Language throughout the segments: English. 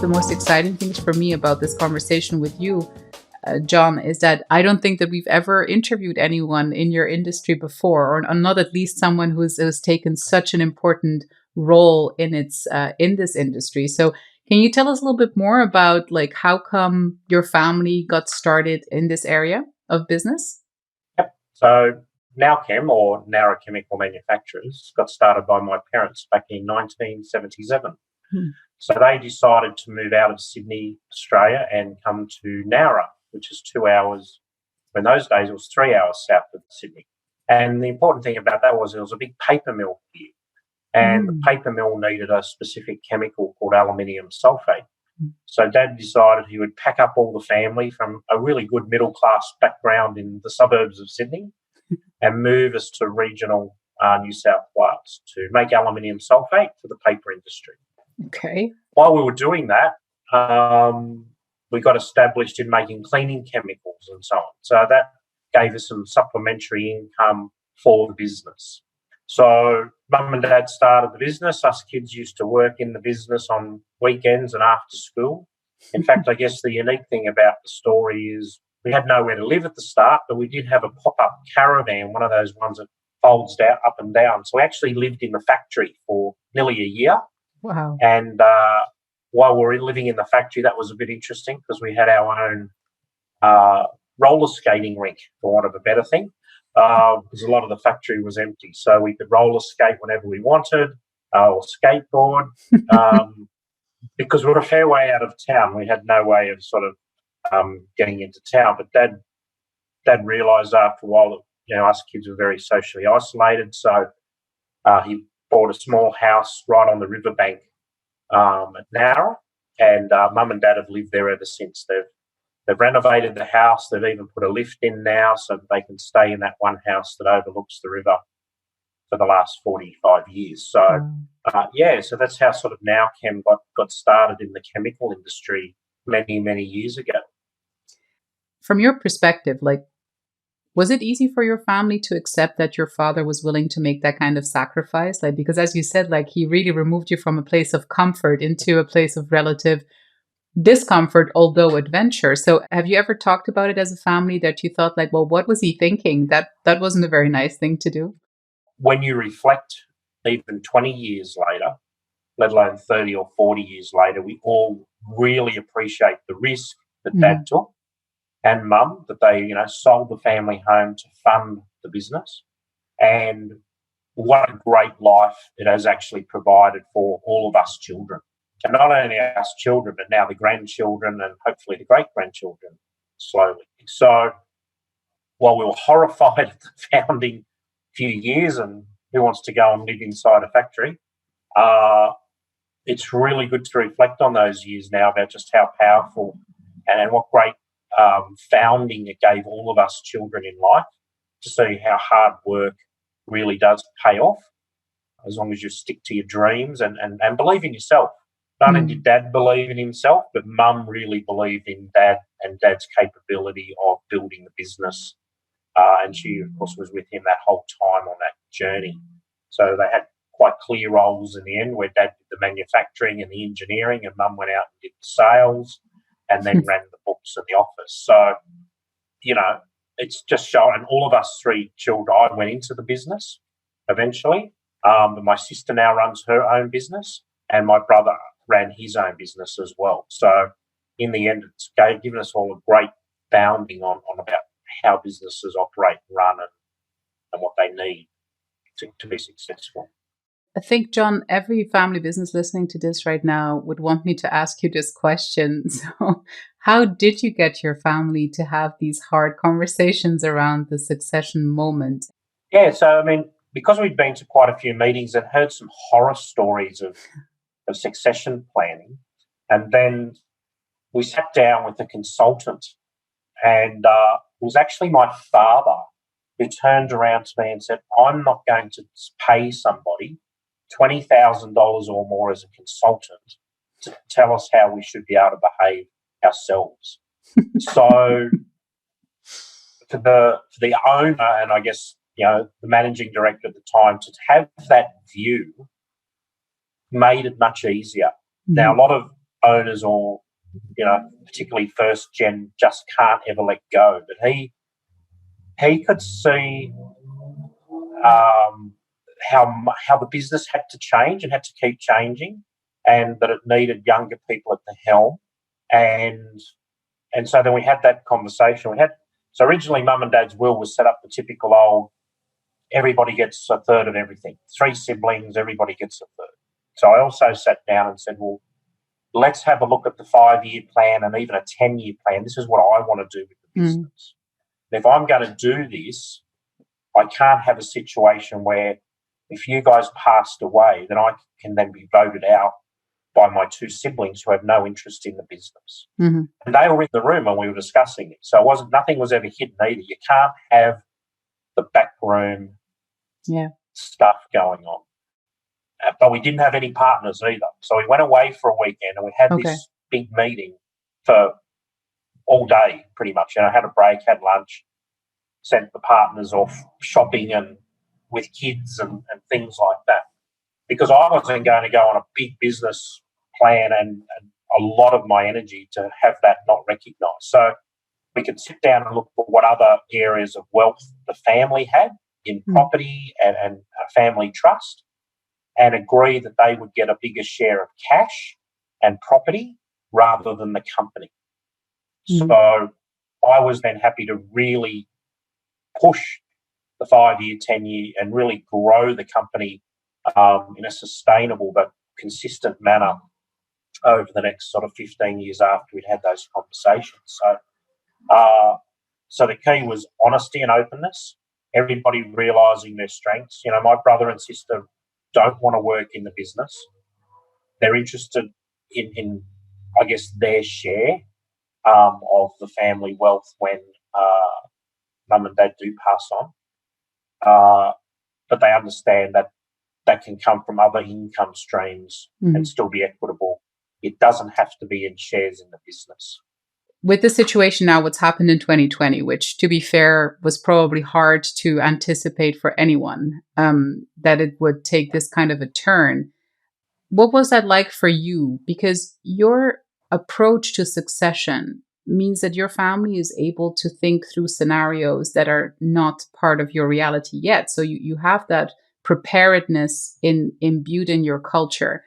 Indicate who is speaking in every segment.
Speaker 1: the most exciting things for me about this conversation with you, John, is that I don't think that we've ever interviewed anyone in your industry before, or not at least someone who's taken such an important role in this industry. So can you tell us a little bit more about like how come your family got started in this area of business?
Speaker 2: Yep. So Nowchem, or Nowra Chemical Manufacturers, got started by my parents back in 1977. So they decided to move out of Sydney, Australia, and come to Nowra, which is 2 hours. In those days, it was 3 hours south of Sydney. And the important thing about that was there was a big paper mill here. And the paper mill needed a specific chemical called aluminium sulfate. So Dad decided he would pack up all the family from a really good middle-class background in the suburbs of Sydney and move us to regional New South Wales to make aluminium sulfate for the paper industry.
Speaker 1: Okay.
Speaker 2: While we were doing that, we got established in making cleaning chemicals and so on. So that gave us some supplementary income for the business. So Mum and Dad started the business. Us kids used to work in the business on weekends and after school. In fact, I guess the unique thing about the story is we had nowhere to live at the start, but we did have a pop-up caravan, one of those ones that folds down up and down. So we actually lived in the factory for nearly a year.
Speaker 1: Wow.
Speaker 2: And while we were living in the factory, that was a bit interesting because we had our own roller skating rink, for want of a better thing, because a lot of the factory was empty. So we could roller skate whenever we wanted, or skateboard, because we were a fair way out of town. We had no way of sort of getting into town. But Dad realised after a while that us kids were very socially isolated. So he bought a small house right on the riverbank at Nowra, and Mum and Dad have lived there ever since. They've renovated the house. They've even put a lift in now so that they can stay in that one house that overlooks the river for the last 45 years. So, so that's how sort of Nowchem got started in the chemical industry many, many years ago.
Speaker 1: From your perspective, was it easy for your family to accept that your father was willing to make that kind of sacrifice? Because as you said, he really removed you from a place of comfort into a place of relative discomfort, although adventure. So have you ever talked about it as a family that you thought what was he thinking? That wasn't a very nice thing to do.
Speaker 2: When you reflect even 20 years later, let alone 30 or 40 years later, we all really appreciate the risk that Dad took and Mum, that they, sold the family home to fund the business. And what a great life it has actually provided for all of us children. And not only us children, but now the grandchildren and hopefully the great-grandchildren slowly. So while we were horrified at the founding few years and who wants to go and live inside a factory, it's really good to reflect on those years now about just how powerful and what great founding it gave all of us children in life, to see how hard work really does pay off as long as you stick to your dreams and believe in yourself. Not only did Dad believe in himself, but Mum really believed in Dad and Dad's capability of building the business. And she, of course, was with him that whole time on that journey. So they had quite clear roles in the end where Dad did the manufacturing and the engineering and Mum went out and did the sales and then ran the books and the office. So, it's just shown. And all of us three children, I went into the business eventually. But my sister now runs her own business and my brother ran his own business as well. So in the end, it's given us all a great founding on about how businesses operate and run and what they need to be successful.
Speaker 1: I think, John, every family business listening to this right now would want me to ask you this question. So how did you get your family to have these hard conversations around the succession moment?
Speaker 2: Yeah, so, because we'd been to quite a few meetings and heard some horror stories of succession planning, and then we sat down with a consultant, and it was actually my father who turned around to me and said, I'm not going to pay somebody $20,000 or more as a consultant to tell us how we should be able to behave ourselves. So for the owner and I guess, the managing director at the time to have that view made it much easier. Now, a owners or, particularly first gen just can't ever let go. But he could see how the business had to change and had to keep changing, and that it needed younger people at the helm. And so then we had that conversation. So originally Mum and Dad's will was set up the typical old, everybody gets a third of everything. 3 siblings, everybody gets a third. So I also sat down and said, well, let's have a look at the 5-year plan and even a 10-year plan. This is what I want to do with the business. And if I'm going to do this, I can't have a situation where if you guys passed away, then I can then be voted out by my 2 siblings who have no interest in the business.
Speaker 1: Mm-hmm.
Speaker 2: And they were in the room when we were discussing it. So nothing was ever hidden either. You can't have the backroom stuff going on. But we didn't have any partners either. So we went away for a weekend and we had this big meeting for all day pretty much. Had a break, had lunch, sent the partners off shopping and with kids and things like that. Because I wasn't going to go on a big business plan and a lot of my energy to have that not recognised. So we could sit down and look for what other areas of wealth the family had in property and a family trust, and agree that they would get a bigger share of cash and property rather than the company. So I was then happy to really push the 5-year, 10-year and really grow the company in a sustainable but consistent manner over the next sort of 15 years after we'd had those conversations. So the key was honesty and openness, everybody realising their strengths. My brother and sister don't want to work in the business. They're interested in I guess, their share of the family wealth when Mum and Dad do pass on. But they understand that can come from other income streams and still be equitable. It doesn't have to be in shares in the business.
Speaker 1: With the situation now, what's happened in 2020, which, to be fair, was probably hard to anticipate for anyone, that it would take this kind of a turn. What was that like for you? Because your approach to succession means that your family is able to think through scenarios that are not part of your reality yet. So you have that preparedness imbued in your culture.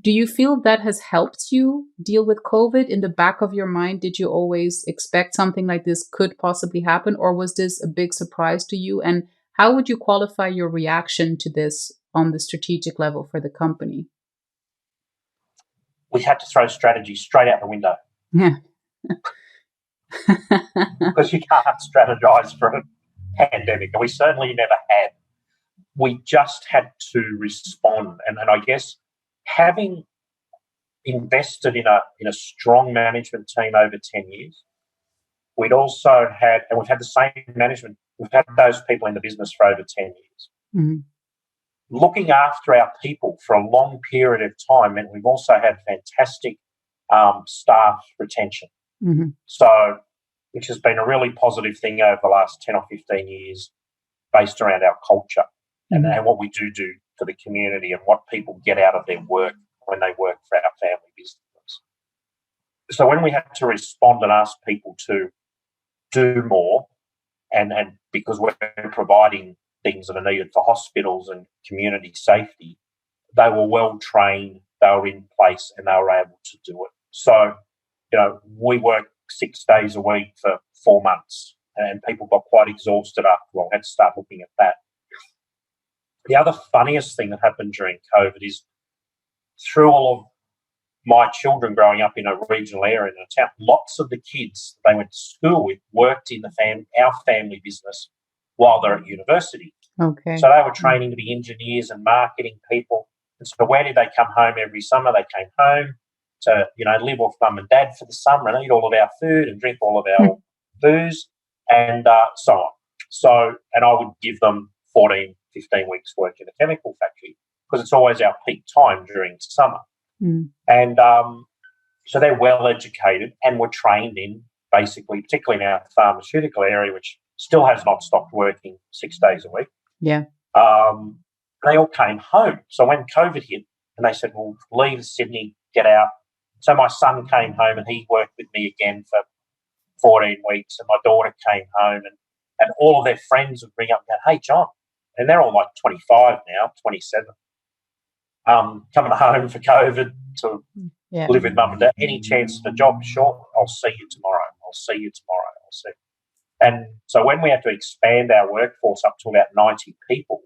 Speaker 1: Do you feel that has helped you deal with COVID? In the back of your mind, did you always expect something like this could possibly happen, or was this a big surprise to you? And how would you qualify your reaction to this on the strategic level for the company?
Speaker 2: We had to throw strategy straight out the window.
Speaker 1: Yeah.
Speaker 2: Because you can't strategize for a pandemic, and we certainly never had. We just had to respond, and I guess having invested in a strong management team over 10 years, we'd also had, and we've had the same management, we've had those people in the business for over 10 years.
Speaker 1: Mm-hmm.
Speaker 2: Looking after our people for a long period of time meant we've also had fantastic staff retention.
Speaker 1: Mm-hmm.
Speaker 2: So, which has been a really positive thing over the last 10 or 15 years based around our culture and what we do for the community and what people get out of their work when they work for our family business. So when we had to respond and ask people to do more, and because we're providing things that are needed for hospitals and community safety, they were well trained, they were in place, and they were able to do it. So, we worked 6 days a week for 4 months, and people got quite exhausted after a while. Had to start looking at that. The other funniest thing that happened during COVID is through all of my children growing up in a regional area in a town, lots of the kids they went to school with worked in our family business while they're at university.
Speaker 1: Okay.
Speaker 2: So they were training to be engineers and marketing people. And so where did they come home every summer? They came home to, live off Mum and Dad for the summer and eat all of our food and drink all of our booze and so on. So, and I would give them 14, 15 weeks work in a chemical factory because it's always our peak time during summer. And so they're well educated and were trained in basically, particularly in our pharmaceutical area, which still has not stopped working 6 days a week.
Speaker 1: Yeah.
Speaker 2: They all came home. So when COVID hit and they said, well, leave Sydney, get out, So my son came home and he worked with me again for 14 weeks, and my daughter came home, and all of their friends would ring up and go, "Hey, John," and they're all like 25 now, 27, coming home for COVID to live with mum and dad. Any chance of a job? Sure, I'll see you tomorrow. I'll see you tomorrow. I'll see. And so when we had to expand our workforce up to about 90 people,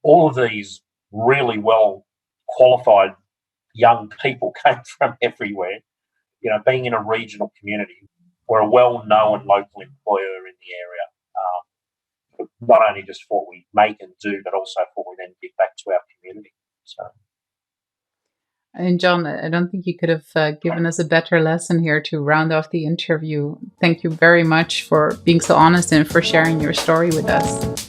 Speaker 2: all of these really well qualified young people came from everywhere. You know, being in a regional community, we're a well-known local employer in the area, not only just for what we make and do, but also for what we then give back to our community. So.
Speaker 1: And John, I don't think you could have given us a better lesson here to round off the interview. Thank you very much for being so honest and for sharing your story with us.